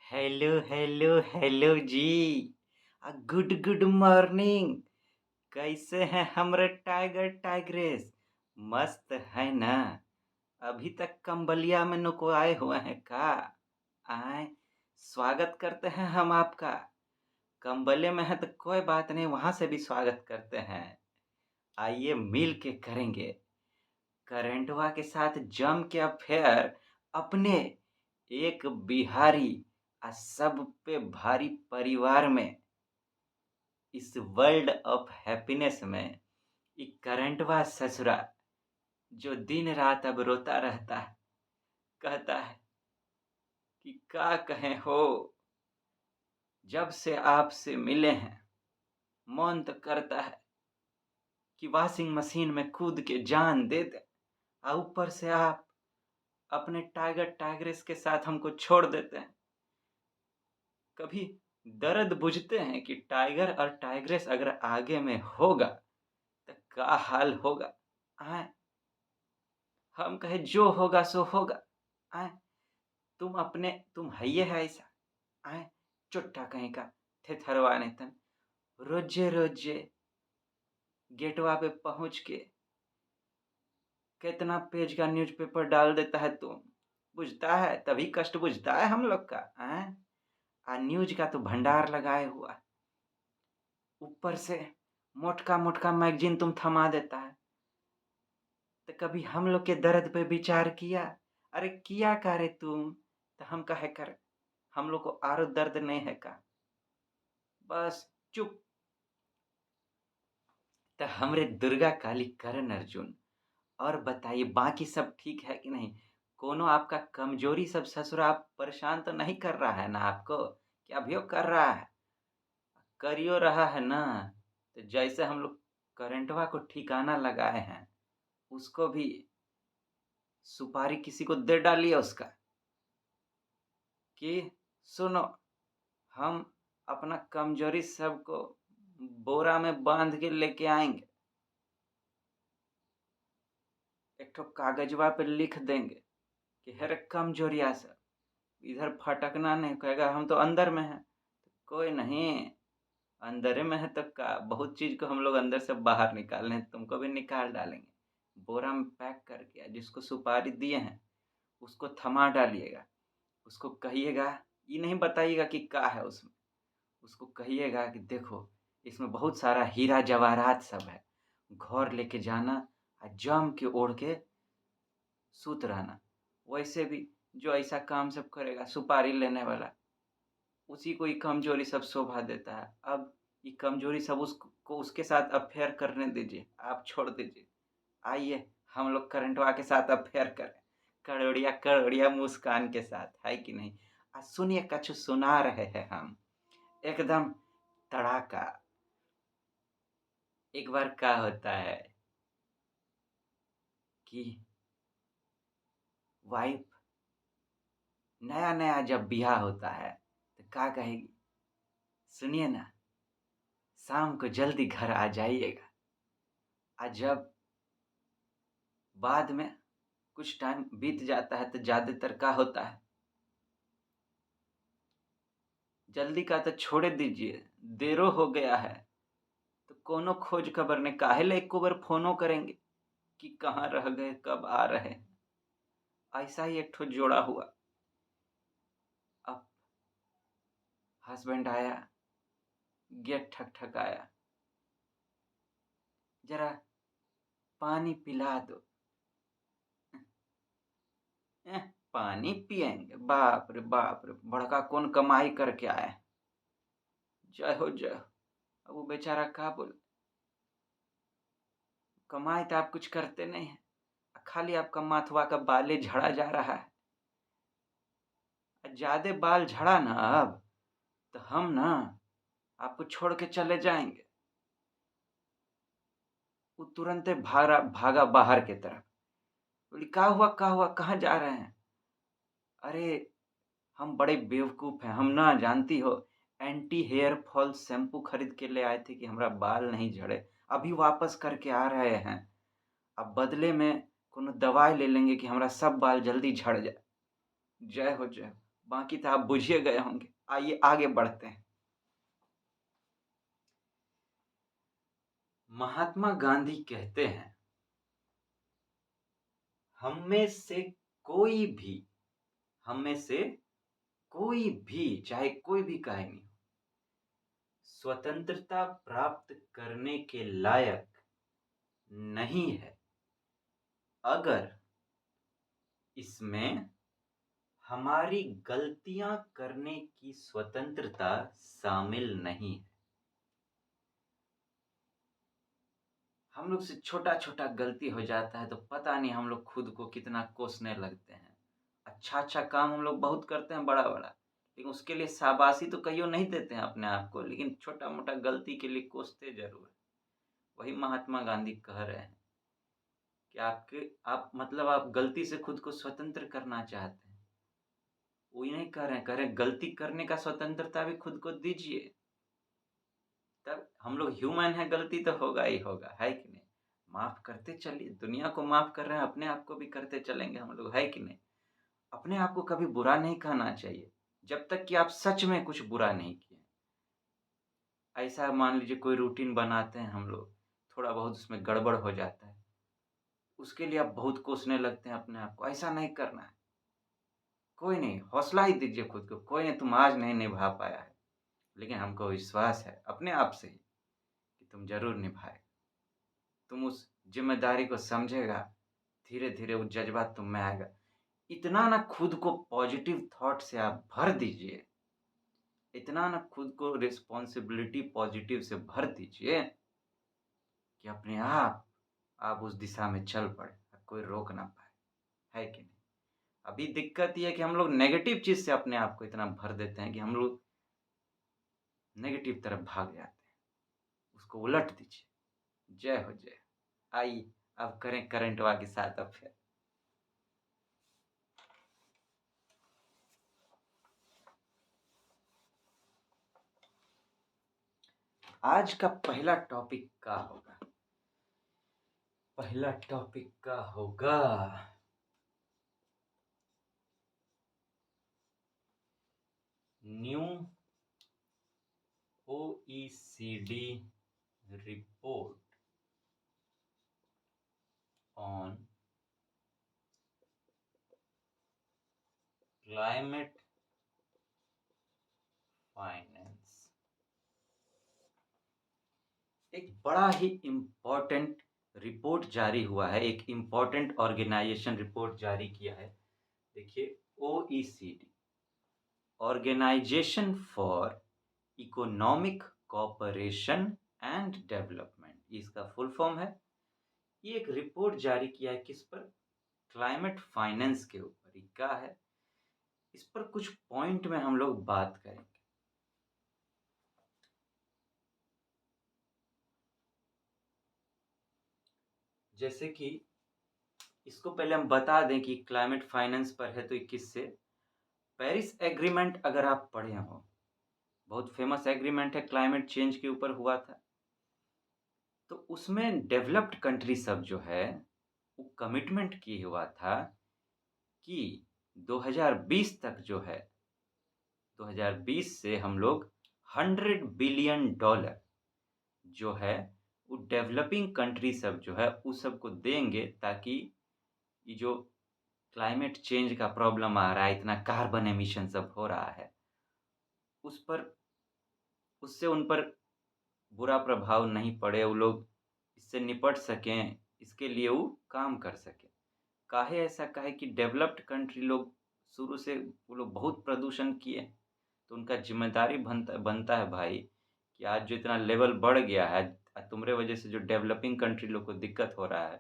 Hello hello hello जी। Good good morning. कैसे हैं हमरे टाइगर टाइग्रेस? मस्त है ना? अभी तक कंबलिया में नुकोए हुए हैं का? आए, स्वागत करते हैं हम आपका। कंबले में है तो कोई बात नहीं, वहां से भी स्वागत करते हैं। आइए मिल के करेंगे करेंटवा के साथ जम के अफेयर अपने एक बिहारी सब पे भारी परिवार में। इस वर्ल्ड ऑफ हैप्पीनेस में एक करंटवा ससुरा जो दिन रात अब रोता रहता है, कहता है कि का कहें हो, जब से आपसे मिले हैं मन तो करता है कि वॉशिंग मशीन में कूद के जान दे दे। और ऊपर से आप अपने टाइगर टाइग्रेस के साथ हमको छोड़ देते हैं। कभी दर्द बुझते हैं कि टाइगर और टाइग्रेस अगर आगे में होगा तो क्या हाल होगा। आए, हम कहे जो होगा सो होगा। आए, तुम हइये है ऐसा। आए, चुट्टा कहीं का थे थरवाने तन रोजे रोजे गेटवा पे पहुंच के कितना पेज का न्यूज़पेपर डाल देता है तुम। बुझता है तभी कष्ट बुझता है हम लोग का। आए, न्यूज का तो भंडार लगाए हुआ, ऊपर से मोटका मोटका मैगजीन तुम थमा देता है। तो कभी हम लोग के दर्द पे विचार किया? अरे किया करे तुम तो हम कहे कर, हम लोग को आरो दर्द नहीं है का? बस चुप। तो हमरे दुर्गा काली करण अर्जुन, और बताइए बाकी सब ठीक है कि नहीं? कोनो आपका कमजोरी सब ससुरा आप परेशान तो नहीं कर रहा है ना आपको? क्या अभियोग कर रहा है? करियो रहा है ना? तो जैसे हम लोग करंटवा को ठिकाना लगाए हैं, उसको भी सुपारी किसी को दे डालिए उसका कि सुनो, हम अपना कमजोरी सबको बोरा में बांध के लेके आएंगे। एक ठो कागजवा पे लिख देंगे कि हेरे कमजोरिया सब इधर फटकना नहीं। कहेगा हम तो अंदर में हैं। कोई नहीं, अंदर में है तो का बहुत चीज को हम लोग अंदर से बाहर निकालने हैं, तुमको भी निकाल डालेंगे। बोरा में पैक करके जिसको सुपारी दिए हैं उसको थमा डालिएगा। उसको कहिएगा, ये नहीं बताइएगा कि क्या है उसमें। उसको कहिएगा कि देखो, इसमें बहुत सारा हीरा जवाहरात सब है, घर लेके जाना और जम के ओढ़ के सूत रहना। वैसे भी जो ऐसा काम सब करेगा सुपारी लेने वाला, उसी को ये कमजोरी सब शोभा देता है। अब ये कमजोरी सब उसको उसके साथ अफेयर करने दीजिए, आप छोड़ दीजिए। आइए हम लोग करंटवा के साथ अफेयर करें, कड़ोड़िया कड़ोड़िया मुस्कान के साथ, है कि नहीं? सुनिए कछु सुना रहे हैं हम एकदम तड़ाका। एक बार क्या होता है कि वाइफ, नया नया जब ब्याह होता है तो क्या कहेगी? सुनिए ना, शाम को जल्दी घर आ जाइएगा। जब बाद में कुछ टाइम बीत जाता है तो ज्यादातर क्या होता है, जल्दी का तो छोड़े दीजिए, देरो हो गया है तो कोनो खोज खबर ने काहे ले एको बार फोनो करेंगे कि कहाँ रह गए, कब आ रहे हैं। ऐसा ही एक ठो जोड़ा हुआ। अब हस्बैंड आया, गेट ठकठकाया, जरा पानी पिला दो। पानी पिएंगे? बाप रे बाप रे, बड़का कौन कमाई करके आए। जय हो जय हो। अब वो बेचारा क्या बोले, कमाई तो आप कुछ करते नहीं है, खाली आपका माथवा का बाले झड़ा जा रहा है। ज्यादा बाल झड़ा ना अब तो हम ना आपको छोड़ के चले जाएंगे। वो तुरंत भागा भागा बाहर की तरफ। बोली क्या हुआ, कहाँ जा रहे हैं? अरे हम बड़े बेवकूफ हैं, हम ना जानती हो एंटी हेयर फॉल शैम्पू खरीद के ले आए थे कि हमारा बाल नहीं झड़े, अभी वापस करके आ रहे हैं। अब बदले में कोनो दवाई ले लेंगे कि हमारा सब बाल जल्दी झड़ जाए। जय हो जय हो। बाकी तो आप बुझिए गए होंगे। आइए आगे बढ़ते हैं। महात्मा गांधी कहते हैं, हम में से कोई भी हम में से कोई भी चाहे कोई भी काहे नहीं, स्वतंत्रता प्राप्त करने के लायक नहीं है अगर इसमें हमारी गलतियां करने की स्वतंत्रता शामिल नहीं है। हम लोग से छोटा छोटा गलती हो जाता है तो पता नहीं हम लोग खुद को कितना कोसने लगते हैं। अच्छा अच्छा काम हम लोग बहुत करते हैं बड़ा बड़ा, लेकिन उसके लिए शाबाशी तो कहियो नहीं देते हैं अपने आप को, लेकिन छोटा मोटा गलती के लिए कोसते जरूर हैं। वही महात्मा गांधी कह रहे हैं कि आप मतलब आप गलती से खुद को स्वतंत्र करना चाहते हैं। वो ये नहीं कह रहे हैं गलती करने का स्वतंत्रता भी खुद को दीजिए। तब हम लोग ह्यूमन हैं, गलती तो होगा ही होगा, है कि नहीं? माफ करते चलिए, दुनिया को माफ कर रहे हैं, अपने आप को भी करते चलेंगे हम लोग, है कि नहीं? अपने आप को कभी बुरा नहीं कहना चाहिए जब तक कि आप सच में कुछ बुरा नहीं किए। ऐसा मान लीजिए कोई रूटीन बनाते हैं हम लोग, थोड़ा बहुत उसमें गड़बड़ हो जाता है, उसके लिए आप बहुत कोसने लगते हैं अपने आप को। ऐसा नहीं करना है। कोई नहीं, हौसला ही दीजिए खुद को, कोई नहीं, तुम आज नहीं निभा पाया है, लेकिन हमको विश्वास है अपने आप से ही कि तुम ज़रूर निभाए। तुम उस ज़िम्मेदारी को समझेगा, धीरे-धीरे वो जज़्बा तुम में आएगा। इतना ना खुद को पॉज़िटिव थॉट से आप भर दीजिए, इतना ना खुद को रिस्पॉन्सिबिलिटी पॉज़िटिव से भर दीजिए कि अपने आप उस दिशा में चल पड़े, कोई रोक ना पाए, है कि नहीं? अभी दिक्कत ये है कि हम लोग नेगेटिव चीज़ से अपने आप को इतना भर देते हैं कि हम लोग नेगेटिव तरफ भाग जाते हैं। उसको उलट दीजिए। जय हो जय। आइए अब करें करंटवा के साथ अफेयर। आज का पहला टॉपिक क्या होगा? पहला टॉपिक क्या होगा? New OECD report on climate finance। एक बड़ा ही इम्पोर्टेंट रिपोर्ट जारी हुआ है, एक इम्पोर्टेंट ऑर्गेनाइजेशन रिपोर्ट जारी किया है। देखिए, OECD, organisation for economic cooperation and development, इसका फुल फॉर्म है। ये एक रिपोर्ट जारी किया है किस पर? क्लाइमेट फाइनेंस के ऊपर। ये क्या है? इस पर कुछ पॉइंट में हम लोग बात करेंगे। जैसे कि इसको पहले हम बता दें कि क्लाइमेट फाइनेंस पर है तो 21 से पेरिस एग्रीमेंट अगर आप पढ़े हो, बहुत फेमस एग्रीमेंट है, क्लाइमेट चेंज के ऊपर हुआ था। तो उसमें डेवलप्ड कंट्री सब जो है वो कमिटमेंट किए हुआ था कि 2020 तक जो है, 2020 से हम लोग $100 बिलियन जो है वो डेवलपिंग कंट्री सब जो है उस सबको देंगे, ताकि ये जो क्लाइमेट चेंज का प्रॉब्लम आ रहा है, इतना कार्बन एमिशन सब हो रहा है, उस पर उससे उन पर बुरा प्रभाव नहीं पड़े, वो लोग इससे निपट सकें, इसके लिए वो काम कर सकें। काहे ऐसा काहे कि डेवलप्ड कंट्री लोग शुरू से वो लोग बहुत प्रदूषण किए, तो उनका जिम्मेदारी बनता बनता है भाई कि आज जो इतना लेवल बढ़ गया है, तुम्हारे वजह से जो डेवलपिंग कंट्री लोग को दिक्कत हो रहा है,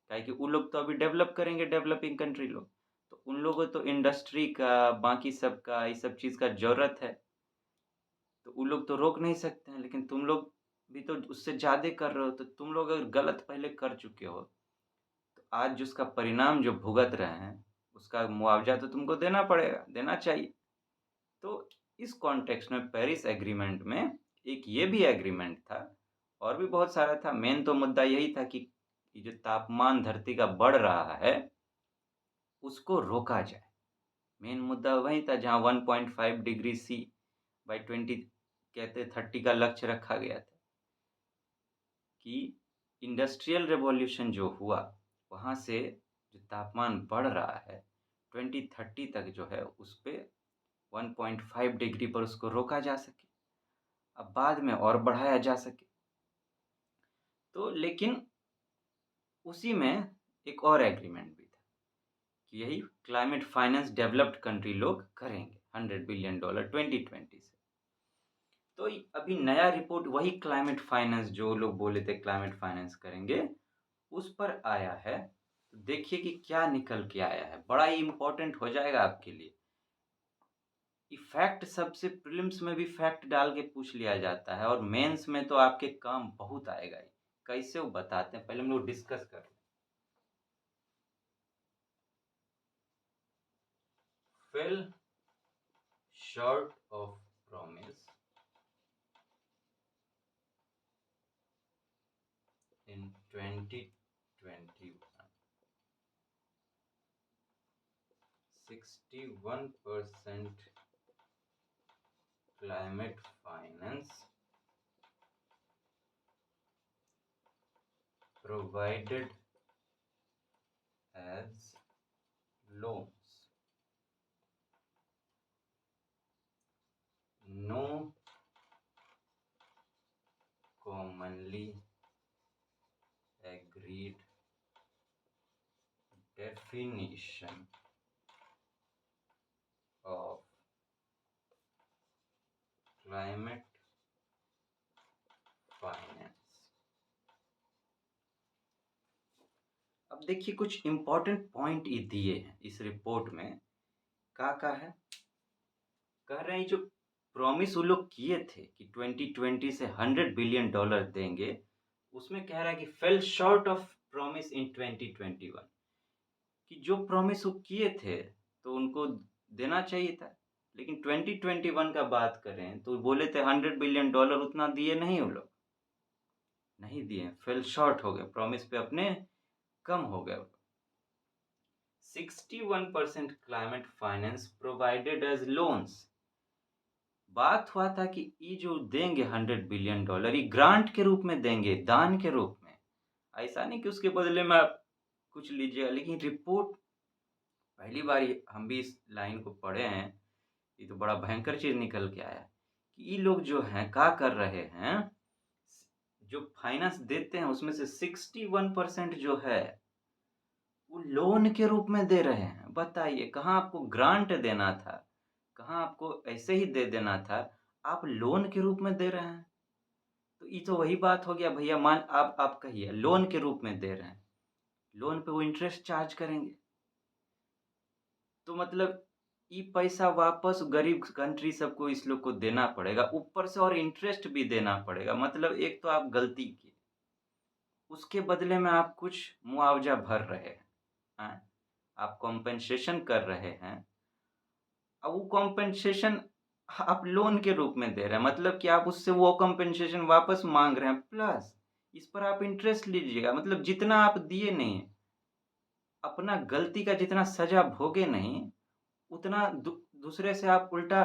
काहे कि वो लोग तो अभी डेवलप करेंगे, डेवलपिंग कंट्री लोग, तो उन लोगों को तो इंडस्ट्री का, बाकी सब का, ये सब चीज़ का ज़रूरत है, तो वो लोग तो रोक नहीं सकते हैं। लेकिन तुम लोग भी तो उससे ज़्यादा कर रहे हो, तो तुम लोग अगर गलत पहले कर चुके हो तो आज जो उसका परिणाम जो भुगत रहे हैं, उसका मुआवजा तो तुमको देना पड़ेगा, देना चाहिए। तो इस कॉन्टेक्स्ट में पेरिस एग्रीमेंट में एक ये भी एग्रीमेंट था, और भी बहुत सारा था। मेन तो मुद्दा यही था कि ये जो तापमान धरती का बढ़ रहा है उसको रोका जाए, मेन मुद्दा वही था जहाँ 1.5 डिग्री सी बाई 20 कहते 30 का लक्ष्य रखा गया था कि इंडस्ट्रियल रेवोल्यूशन जो हुआ वहाँ से जो तापमान बढ़ रहा है 2030 तक जो है उस पे 1.5 डिग्री पर उसको रोका जा सके, अब बाद में और बढ़ाया जा सके। तो लेकिन उसी में एक और एग्रीमेंट भी था कि यही क्लाइमेट फाइनेंस डेवलप्ड कंट्री लोग करेंगे $100 बिलियन 2020 से। तो अभी नया रिपोर्ट वही क्लाइमेट फाइनेंस जो लोग बोले थे क्लाइमेट फाइनेंस करेंगे उस पर आया है। तो देखिए कि क्या निकल के आया है, बड़ा ही इम्पोर्टेंट हो जाएगा आपके लिए। फैक्ट सबसे प्रीलिम्स में भी फैक्ट डाल के पूछ लिया जाता है और मेंस में तो आपके काम बहुत आएगा ही। कैसे वो बताते हैं, पहले हम लोग डिस्कस कर लें। Fail short of promise in 2021, 61% climate finance provided as loans, no commonly agreed definition of climate finance। अब देखिए कुछ इंपॉर्टेंट पॉइंट ये दिए हैं इस रिपोर्ट में। क्या है, कह रहे हैं जो प्रॉमिस वो लोग किए थे कि 2020 से $100 बिलियन देंगे, उसमें कह रहा है कि फेल शॉर्ट ऑफ प्रॉमिस इन 2021, कि जो प्रॉमिस वो किए थे तो उनको देना चाहिए था, लेकिन 2021 का बात करें तो बोले थे $100 बिलियन, उतना दिए नहीं, वो लोग नहीं दिए, फेल शॉर्ट हो गए, प्रॉमिस पे अपने कम हो गए। 61% climate finance provided as loans. बात हुआ था कि ये जो देंगे $100 बिलियन, ये ग्रांट के रूप में देंगे, दान के रूप में, ऐसा नहीं कि उसके बदले में आप कुछ लीजिएगा। लेकिन रिपोर्ट पहली बार हम भी इस लाइन को पढ़े हैं, ये तो बड़ा भयंकर चीज निकल के आया कि ये लोग जो हैं क्या कर रहे हैं, जो फाइनेंस देते हैं उसमें से 61% जो है वो लोन के रूप में दे रहे हैं। बताइए, कहाँ आपको ग्रांट देना था, कहाँ आपको ऐसे ही दे देना था, आप लोन के रूप में दे रहे हैं। तो ये तो वही बात हो गया भैया, मान आप कहिए लोन के रूप में दे रहे हैं, लोन पे वो इंटरेस्ट चार्ज करेंगे, तो मतलब ये पैसा वापस गरीब कंट्री सबको इस लोग को देना पड़ेगा, ऊपर से और इंटरेस्ट भी देना पड़ेगा। मतलब एक तो आप गलती की, उसके बदले में आप कुछ मुआवजा भर रहे हैं, आप कॉम्पेंसेशन कर रहे हैं। अब वो कॉम्पेंसेशन आप लोन के रूप में दे रहे हैं, मतलब कि आप उससे वो कॉम्पेंसेशन वापस मांग रहे हैं, प्लस इस पर आप इंटरेस्ट लीजिएगा। मतलब जितना आप दिए नहीं, अपना गलती का जितना सजा भोगे नहीं, उतना दूसरे से आप उल्टा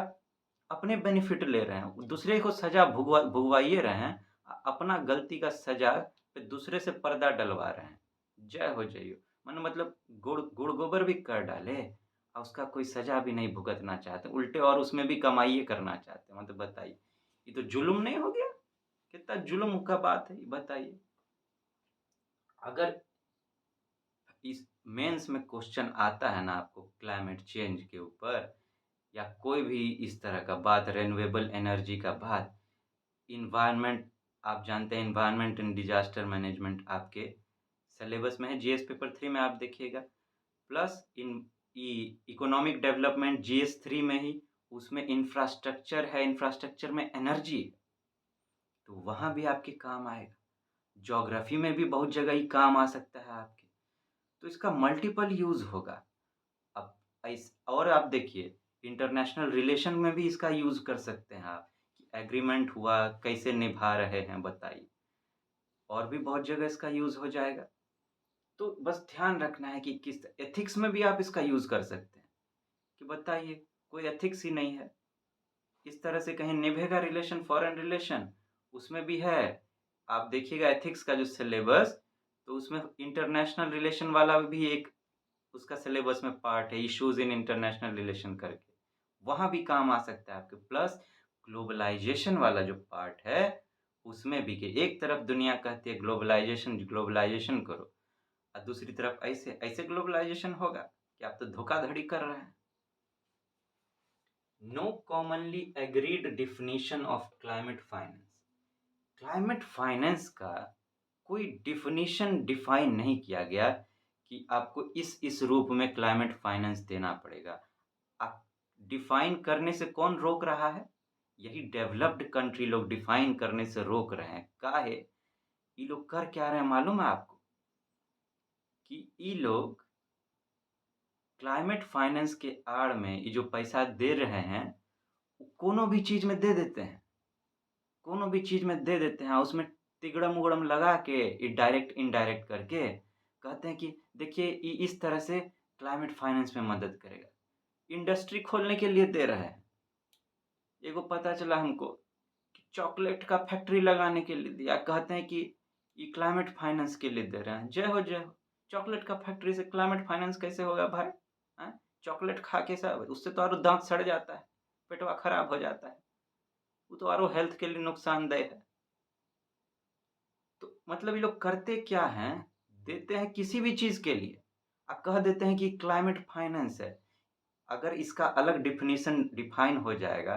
अपने बेनिफिट ले रहे हैं, दूसरे को सजा भुगवाइए रहे हैं, अपना गलती का सजा पे दूसरे से पर्दा डलवा रहे हैं। जय हो जय हो, मतलब गुड़ गुड़ गोबर भी कर डाले और उसका कोई सजा भी नहीं भुगतना चाहते, उल्टे और उसमें भी कमाइए करना चाहते हैं। मतलब बताइए, ये तो जुल्म नहीं हो गया? कितना जुल्म का बात है, बताइए। अगर इस मेंस में क्वेश्चन आता है ना आपको क्लाइमेट चेंज के ऊपर या कोई भी इस तरह का बात, रिन्यूएबल एनर्जी का बात, इन्वायरमेंट, आप जानते हैं इन्वायरमेंट एंड डिजास्टर मैनेजमेंट आपके सिलेबस में है, जीएस पेपर 3 में आप देखिएगा, plus in economic development GS 3 में ही, उसमें इंफ्रास्ट्रक्चर है, इंफ्रास्ट्रक्चर में एनर्जी है, तो वहाँ भी आपके काम आएगा। ज्योग्राफी में भी बहुत जगह ही काम आ सकता है आपके, तो इसका मल्टीपल यूज होगा। अब और आप देखिए इंटरनेशनल रिलेशन में भी इसका यूज कर सकते हैं आप, कि एग्रीमेंट हुआ कैसे निभा रहे हैं, बताइए, और भी बहुत जगह इसका यूज हो जाएगा। तो बस ध्यान रखना है कि किस एथिक्स में भी आप इसका यूज कर सकते हैं, कि बताइए, कोई एथिक्स ही नहीं है। इस तरह से कहीं निभेगा रिलेशन, फॉरेन रिलेशन? उसमें भी है। आप देखिएगा एथिक्स का जो सिलेबस, तो उसमें इंटरनेशनल रिलेशन वाला भी एक उसका सिलेबस में पार्ट है, इश्यूज इन इंटरनेशनल रिलेशन करके। वहाँ भी काम आ सकता है आपके। प्लस ग्लोबलाइजेशन वाला जो पार्ट है, उसमें भी कि एक तरफ दुनिया कहती है ग्लोबलाइजेशन, ग्लोबलाइजेशन करो, और दूसरी तरफ ऐसे ऐसे ग्लोबलाइजेशन होगा कि आप तो धोखाधड़ी कर रहे हैं। No commonly agreed definition of climate finance. Climate finance का कोई डिफिनीशन डिफाइन नहीं किया गया कि आपको इस रूप में क्लाइमेट फाइनेंस देना पड़ेगा। आप डिफाइन करने से कौन रोक रहा है? यही डेवलप्ड कंट्री लोग डिफाइन करने से रोक रहे हैं। काहे? ये लोग कर क्या रहे हैं मालूम है आपको? कि ये लोग क्लाइमेट फाइनेंस के आड़ में ये जो पैसा दे रहे हैं, वो कोनो भी चीज में दे देते हैं, कोनो भी चीज में दे देते हैं। उसमें तिगड़म उगड़म लगा के, ये डायरेक्ट इनडायरेक्ट करके कहते हैं कि देखिए ये इस तरह से क्लाइमेट फाइनेंस में मदद करेगा। इंडस्ट्री खोलने के लिए दे रहे हैं। एगो पता चला हमको कि चॉकलेट का फैक्ट्री लगाने के लिए दिया, कहते हैं कि ये क्लाइमेट फाइनेंस के लिए दे रहे हैं। जय हो जय हो। चॉकलेट का फैक्ट्री से क्लाइमेट फाइनेंस कैसे होगा भाई? हैं? चॉकलेट खा के सब उससे तो और दांत सड़ जाता है, पेटवा खराब हो जाता है, वो तो और हेल्थ के लिए नुकसानदेह है। तो मतलब ये लोग करते क्या हैं? देते हैं किसी भी चीज के लिए, अब कह देते हैं कि क्लाइमेट फाइनेंस है। अगर इसका अलग डिफिनीशन डिफाइन हो जाएगा,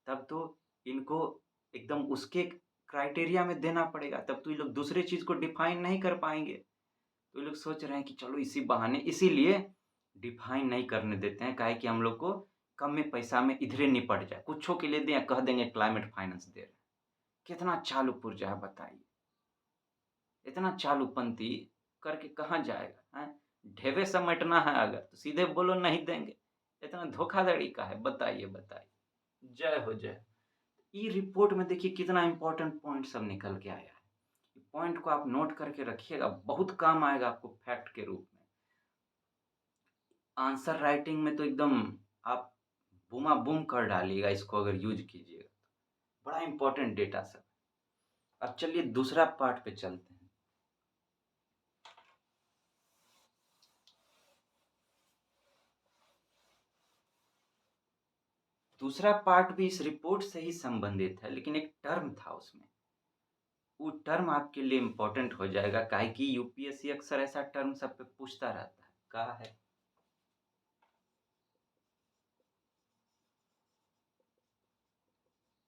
तब तो इनको एकदम उसके क्राइटेरिया में देना पड़ेगा, तब तो ये लोग दूसरे चीज को डिफाइन नहीं कर पाएंगे। तो ये लोग सोच रहे हैं कि चलो इसी बहाने, इसीलिए डिफाइन नहीं करने देते हैं, काहे कि हम लोग को कम में पैसा में इधरे निपट जाए, कुछों के लिए दें, कह देंगे क्लाइमेट फाइनेंस दे रहे हैं। कितना चालू पुर्जा है बताइए। इतना चालूपंती करके कहाँ जाएगा? हैं? ढेवे समेटना है अगर तो सीधे बोलो नहीं देंगे। इतना धोखाधड़ी का है, बताइए बताइए। जय हो जय। ई रिपोर्ट में देखिए कितना इंपॉर्टेंट पॉइंट सब निकल के आया है। पॉइंट को आप नोट करके रखिएगा, बहुत काम आएगा आपको फैक्ट के रूप में। आंसर राइटिंग में तो एकदम आप बूमा बूम कर डालिएगा इसको अगर यूज कीजिएगा तो। बड़ा इंपॉर्टेंट डेटा सब। अब चलिए दूसरा पार्ट पे चलते हैं। दूसरा पार्ट भी इस रिपोर्ट से ही संबंधित है, लेकिन एक टर्म था उसमें। वो टर्म आपके लिए इम्पोर्टेंट हो जाएगा, काहे कि यूपीएससी अक्सर ऐसा टर्म सब पे पूछता रहता है। कहा है?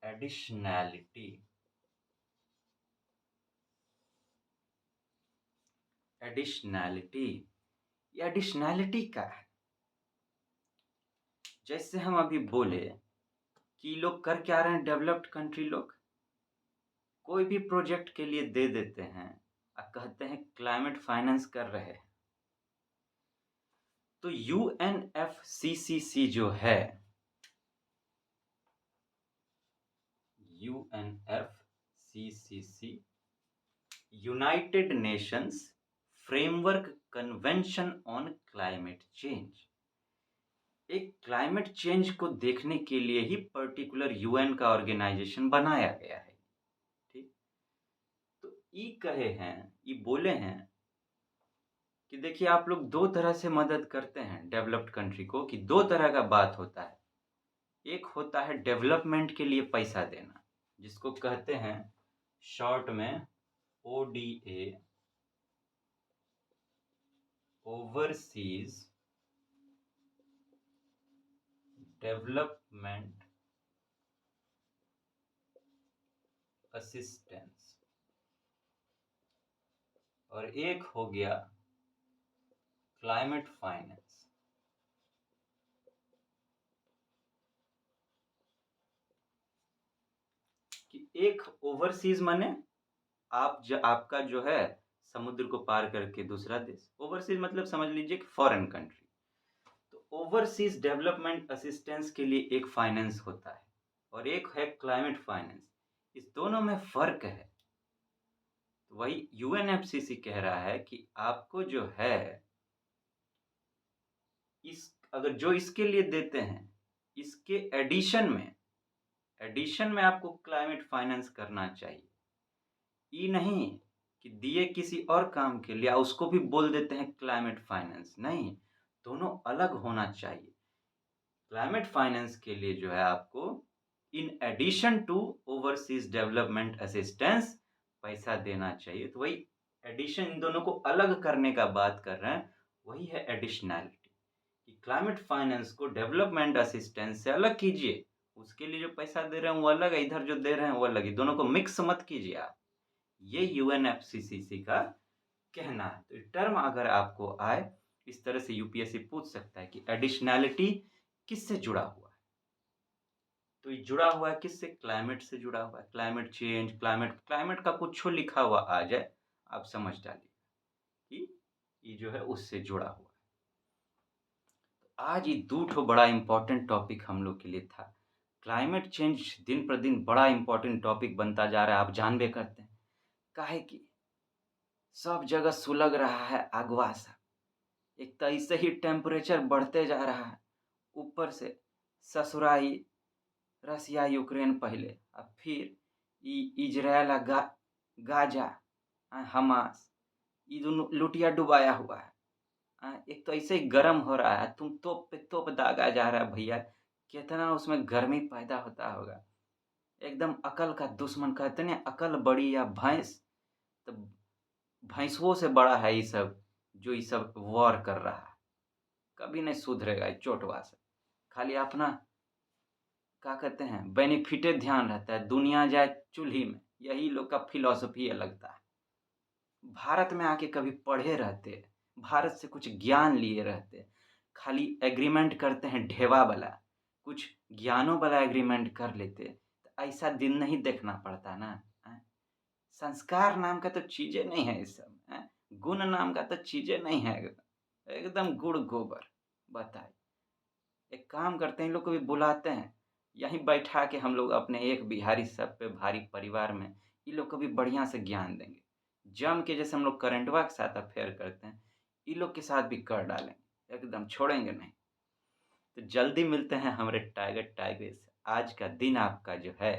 एडिशनैलिटी। एडिशनैलिटी, ये एडिशनैलिटी क्या है? जैसे हम अभी बोले कि लोग कर क्या रहे हैं, डेवलप्ड कंट्री लोग कोई भी प्रोजेक्ट के लिए दे देते हैं और कहते हैं क्लाइमेट फाइनेंस कर रहे हैं। तो यूएनएफसीसीसी जो है, UNFCCC, United Nations framework convention on climate change, एक क्लाइमेट चेंज को देखने के लिए ही पर्टिकुलर यूएन का ऑर्गेनाइजेशन बनाया गया है। ठीक। तो ये कहे हैं, ये बोले हैं कि देखिए आप लोग दो तरह से मदद करते हैं डेवलप्ड कंट्री को, कि दो तरह का बात होता है। एक होता है डेवलपमेंट के लिए पैसा देना, जिसको कहते हैं शॉर्ट में ओडीए, ओवरसीज डेवलपमेंट असिस्टेंस, और एक हो गया क्लाइमेट फाइनेंस। कि एक ओवरसीज माने आपका जो है समुद्र को पार करके दूसरा देश, ओवरसीज मतलब समझ लीजिए कि फॉरेन कंट्री। तो ओवरसीज डेवलपमेंट असिस्टेंस के लिए एक फाइनेंस होता है और एक है क्लाइमेट फाइनेंस। इस दोनों में फर्क है। तो वही यूएनएफसीसी कह रहा है कि आपको जो है इस अगर जो इसके लिए देते हैं, इसके एडिशन में आपको क्लाइमेट फाइनेंस करना चाहिए। ये नहीं कि दिए किसी और काम के लिए उसको भी बोल देते हैं क्लाइमेट फाइनेंस, नहीं, दोनों अलग होना चाहिए। क्लाइमेट फाइनेंस के लिए जो है आपको in addition to overseas development assistance पैसा देना चाहिए। तो वही एडिशन, इन दोनों को अलग करने का बात कर रहे हैं, वही है एडिशनैलिटी। कि क्लाइमेट फाइनेंस को डेवलपमेंट असिस्टेंस से अलग कीजिए, उसके लिए जो पैसा दे रहे हैं वो अलग है, इधर जो दे रहे हैं वो अलग है, दोनों को मिक्स मत कीजिए आप। ये यूएनएफसीसीसी का कहना है। तो टर्म अगर आपको आए, इस तरह से यूपीएससी पूछ सकता है कि एडिशनैलिटी किससे जुड़ा हुआ है। तो ये जुड़ा हुआ है किससे? क्लाइमेट से जुड़ा हुआ है। क्लाइमेट चेंज, क्लाइमेट का कुछ लिखा हुआ आ जाए, आप समझ डालिए कि ये जो है उससे जुड़ा हुआ है। तो आज ये दो ठो बड़ा इंपॉर्टेंट टॉपिक हम लोग के लिए था। क्लाइमेट चेंज दिन पर दिन बड़ा इंपॉर्टेंट टॉपिक बनता जा रहा है, आप जानबे करते हैं। काहे कि सब जगह सुलग रहा है अगवा सा। एक तो ऐसे ही टेम्परेचर बढ़ते जा रहा है, ऊपर से ससुराई रसिया यूक्रेन पहले, अब फिर इजराइल आ गाजा, हमास, ये दोनों लुटिया डुबाया हुआ है। एक तो ऐसे ही गर्म हो रहा है, तुम तोप पे तोप दागा जा रहा है भैया, कितना उसमें गर्मी पैदा होता होगा। एकदम अकल का दुश्मन, कहते नहीं अकल बड़ी या भैंस, तो भैंसुओं से बड़ा है ये सब, जो ये सब वॉर कर रहा है। कभी नहीं सुधरेगा ये चोटवा से। खाली अपना क्या कहते हैं बेनिफिटे ध्यान रहता है, दुनिया जाए चूल्ही में, यही लोग का फिलॉसफी है लगता है। भारत में आके कभी पढ़े रहते, भारत से कुछ ज्ञान लिए रहते, खाली एग्रीमेंट करते हैं ढेवा वाला, कुछ ज्ञानों वाला एग्रीमेंट कर लेते, तो ऐसा दिन नहीं देखना पड़ता ना। संस्कार नाम का तो चीजें नहीं है, इस सब गुण नाम का तो चीजें नहीं है, एकदम गुड़ गोबर। बताए, एक काम करते हैं, इन लोग को भी बुलाते हैं, यहीं बैठा के हम लोग अपने एक बिहारी सब पे भारी परिवार में इन लोग को भी बढ़िया से ज्ञान देंगे। जम के जैसे हम लोग करंटवा के साथ अफेयर करते हैं, इन लोग के साथ भी कर डालेंगे, एकदम छोड़ेंगे नहीं। तो जल्दी मिलते हैं हमारे टाइगर से। आज का दिन आपका जो है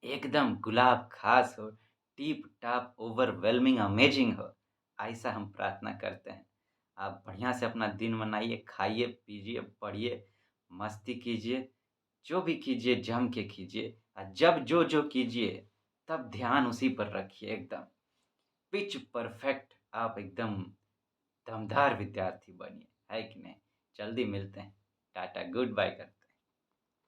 एकदम गुलाब खास हो, टिप टॉप ओवरवेलमिंग अमेजिंग हो, ऐसा हम प्रार्थना करते हैं। आप बढ़िया से अपना दिन मनाइए, खाइए पीजिए, पढ़िए, मस्ती कीजिए, जो भी कीजिए जम के कीजिए, और जब जो कीजिए तब ध्यान उसी पर रखिए। एकदम पिच परफेक्ट आप एकदम दमदार विद्यार्थी बनिए, है कि नहीं? जल्दी मिलते हैं। टाटा, गुड बाय करते हैं।